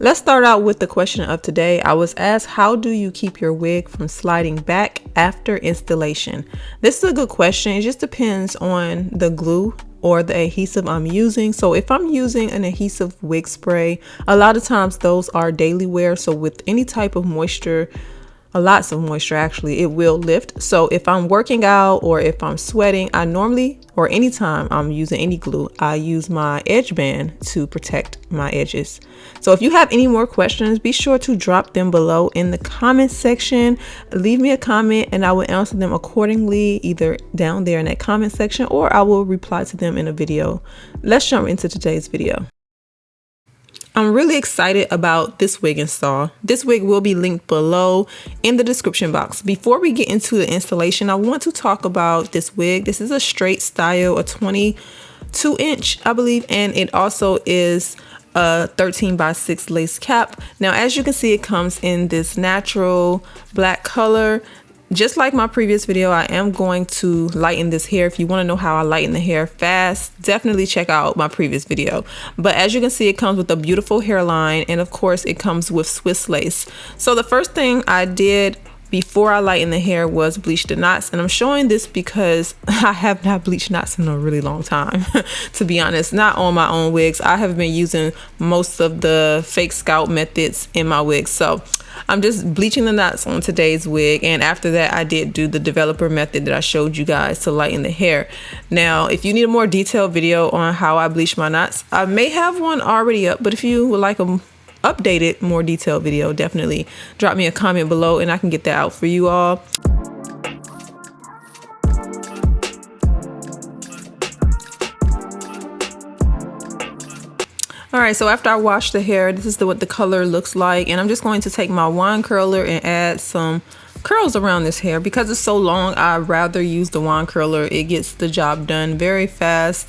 Let's start out with the question of today. I was asked, how do you keep your wig from sliding back after installation? This is a good question. It just depends on the glue or the adhesive I'm using. So if I'm using an adhesive wig spray, a lot of times those are daily wear. So with any type of moisture, lots of moisture actually, it will lift. So if I'm working out or if I'm sweating, I normally, or anytime I'm using any glue, I use my edge band to protect my edges. So if you have any more questions, be sure to drop them below in the comment section. Leave me a comment and I will answer them accordingly, either down there in that comment section, or I will reply to them in a video. Let's jump into today's video. I'm really excited about this wig install. This wig will be linked below in the description box. Before we get into the installation, I want to talk about this wig. This is a straight style, a 22-inch, I believe, and it also is a 13x6 lace cap. Now, as you can see, it comes in this natural black color. Just like my previous video, I am going to lighten this hair. If you want to know how I lighten the hair fast, definitely check out my previous video. But as you can see, it comes with a beautiful hairline, and of course it comes with Swiss lace. So the first thing I did before I lightened the hair was bleach the knots, and I'm showing this because I have not bleached knots in a really long time. To be honest, not on my own wigs. I have been using most of the fake scalp methods in my wigs, so I'm just bleaching the knots on today's wig. And after that, I did do the developer method that I showed you guys to lighten the hair. Now, if you need a more detailed video on how I bleach my knots, I may have one already up, but if you would like a updated, more detailed video, definitely drop me a comment below and I can get that out for you all. All right, so after I wash the hair, this is what the color looks like, and I'm just going to take my wand curler and add some curls around this hair. Because it's so long, I'd rather use the wand curler. It gets the job done very fast.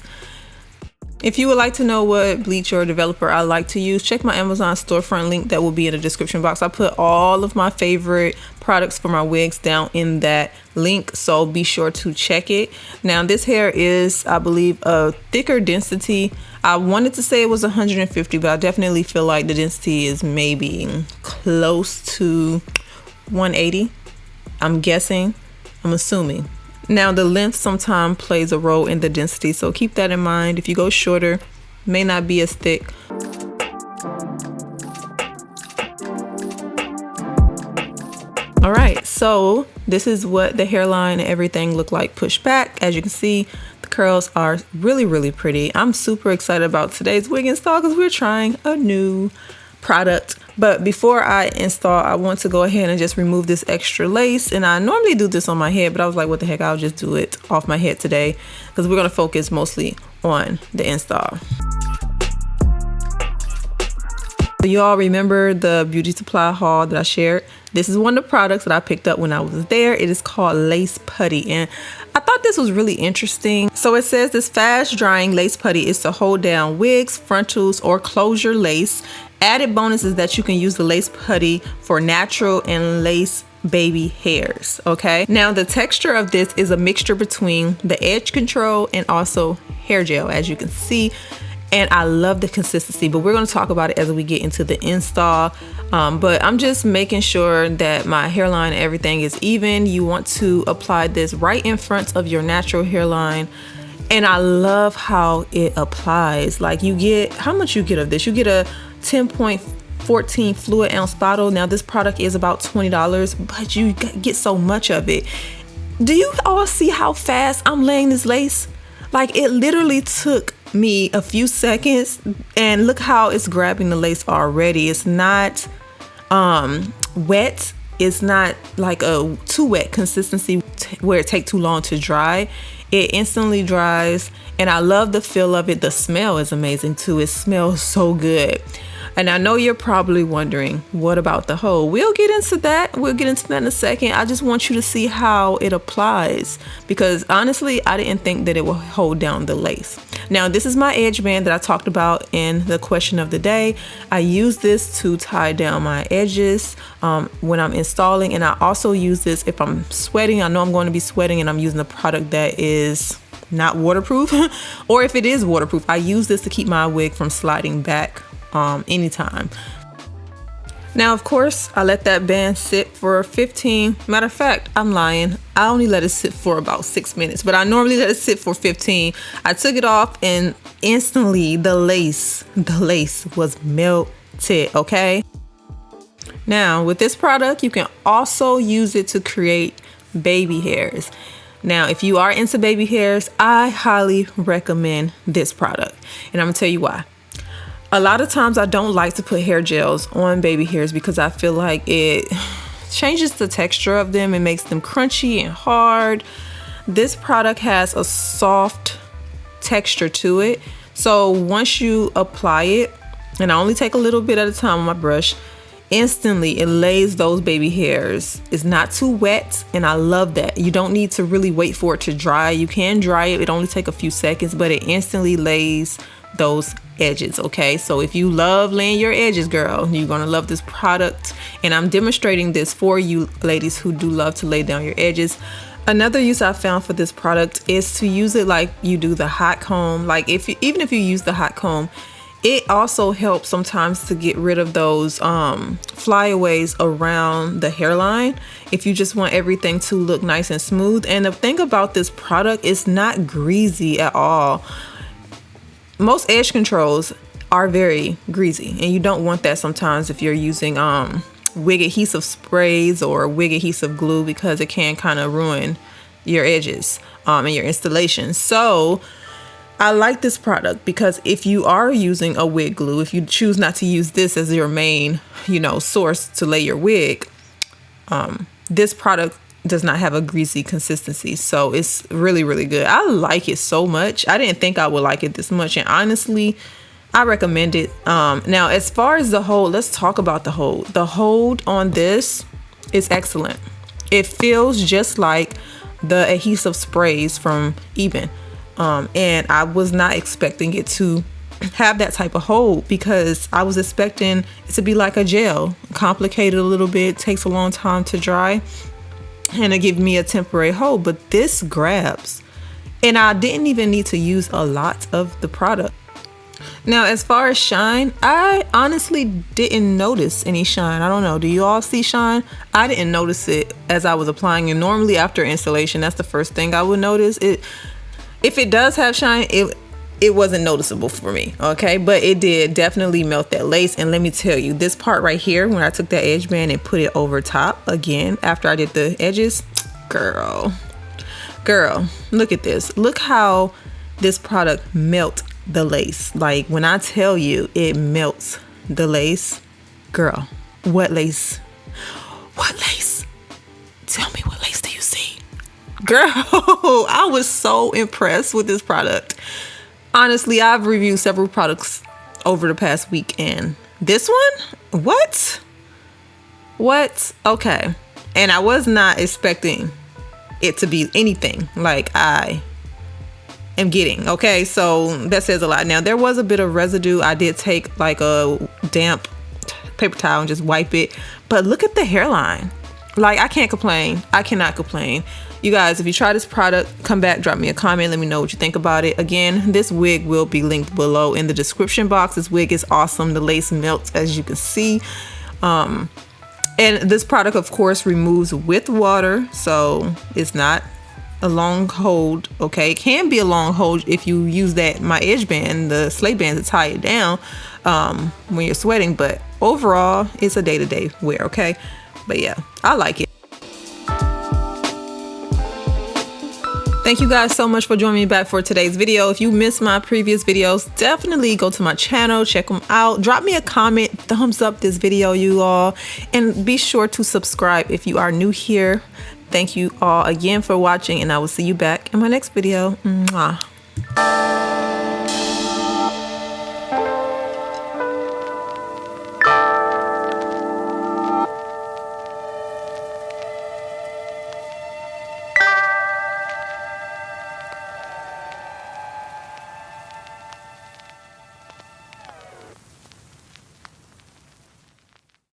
If you would like to know what bleach or developer I like to use, check my Amazon storefront link that will be in the description box. I put all of my favorite products for my wigs down in that link, so be sure to check it. Now, this hair is, I believe, a thicker density. I wanted to say it was 150, but I definitely feel like the density is maybe close to 180. I'm guessing, I'm assuming. Now, the length sometimes plays a role in the density, so keep that in mind. If you go shorter, it may not be as thick. All right, so this is what the hairline and everything look like pushed back. As you can see, the curls are really pretty. I'm super excited about today's wig install because we're trying a new product. But before I install, I want to go ahead and just remove this extra lace. And I normally do this on my head, but I was like, what the heck, I'll just do it off my head today because we're going to focus mostly on the install. You all remember the beauty supply haul that I shared? This is one of the products that I picked up when I was there. It is called Lace Putty, and I thought this was really interesting. So it says this fast drying lace putty is to hold down wigs, frontals, or closure lace. Added bonus is that you can use the lace putty for natural and lace baby hairs. Okay, now the texture of this is a mixture between the edge control and also hair gel, as you can see. And I love the consistency, but we're going to talk about it as we get into the install. But I'm just making sure that my hairline and everything is even. You want to apply this right in front of your natural hairline. And I love how it applies. Like, you get, how much you get of this? You get a 10.14 fluid ounce bottle. Now, this product is about $20, but you get so much of it. Do you all see how fast I'm laying this lace? Like, it literally took me a few seconds, and look how it's grabbing the lace already. It's not wet. It's not like a too wet consistency where it takes too long to dry. It instantly dries, and I love the feel of it. The smell is amazing too. It smells so good. And I know you're probably wondering, what about the hold? We'll get into that. We'll get into that in a second. I just want you to see how it applies, because honestly, I didn't think that it would hold down the lace. Now, this is my edge band that I talked about in the question of the day. I use this to tie down my edges when I'm installing, and I also use this if I'm sweating. I know I'm going to be sweating and I'm using a product that is not waterproof, or if it is waterproof, I use this to keep my wig from sliding back anytime. Now, of course, I let that band sit for 15. Matter of fact, I'm lying. I only let it sit for about 6 minutes, but I normally let it sit for 15. I took it off and instantly the lace was melted, okay? Now, with this product, you can also use it to create baby hairs. Now, if you are into baby hairs, I highly recommend this product, and I'm gonna tell you why. A lot of times I don't like to put hair gels on baby hairs because I feel like it changes the texture of them and makes them crunchy and hard. This product has a soft texture to it. So once you apply it, and I only take a little bit at a time on my brush, instantly it lays those baby hairs. It's not too wet, and I love that. You don't need to really wait for it to dry. You can dry it. It only take a few seconds, but it instantly lays those edges, okay? So if you love laying your edges, girl, you're gonna love this product, and I'm demonstrating this for you ladies who do love to lay down your edges. Another use I found for this product is to use it like you do the hot comb. Like even if you use the hot comb, it also helps sometimes to get rid of those flyaways around the hairline if you just want everything to look nice and smooth. And the thing about this product, it's not greasy at all. Most edge controls are very greasy, and you don't want that sometimes if you're using wig adhesive sprays or wig adhesive glue, because it can kind of ruin your edges and your installation. So I like this product because if you are using a wig glue, if you choose not to use this as your main, source to lay your wig, this product does not have a greasy consistency. So it's really, really good. I like it so much. I didn't think I would like it this much, and honestly, I recommend it. Now, as far as the hold, let's talk about the hold. The hold on this is excellent. It feels just like the adhesive sprays from Eben. And I was not expecting it to have that type of hold, because I was expecting it to be like a gel, complicated a little bit, takes a long time to dry, and it give me a temporary hold. But this grabs, and I didn't even need to use a lot of the product. Now, as far as shine, I honestly didn't notice any shine. I don't know, do you all see shine? I didn't notice it as I was applying it. Normally after installation, that's the first thing I would notice. If it does have shine, it wasn't noticeable for me, okay? But it did definitely melt that lace. And let me tell you, this part right here, when I took that edge band and put it over top again after I did the edges, girl, look at this. Look how this product melts the lace. Like, when I tell you it melts the lace, girl, what lace? Tell me, what lace do you see? Girl, I was so impressed with this product. Honestly, I've reviewed several products over the past week, and this one, what? Okay. And I was not expecting it to be anything like I am getting, okay? So that says a lot. Now, there was a bit of residue. I did take like a damp paper towel and just wipe it, but look at the hairline. Like, I can't complain. I cannot complain. You guys, if you try this product, come back, drop me a comment, let me know what you think about it. Again, this wig will be linked below in the description box. This wig is awesome. The lace melts, as you can see. And this product, of course, removes with water, so it's not a long hold, okay? It can be a long hold if you use my edge band, the sleigh band, to tie it down when you're sweating, but overall, it's a day-to-day wear, okay? But yeah, I like it. Thank you guys so much for joining me back for today's video. If you missed my previous videos, definitely go to my channel, check them out. Drop me a comment, thumbs up this video, you all. And be sure to subscribe if you are new here. Thank you all again for watching, and I will see you back in my next video. Mwah.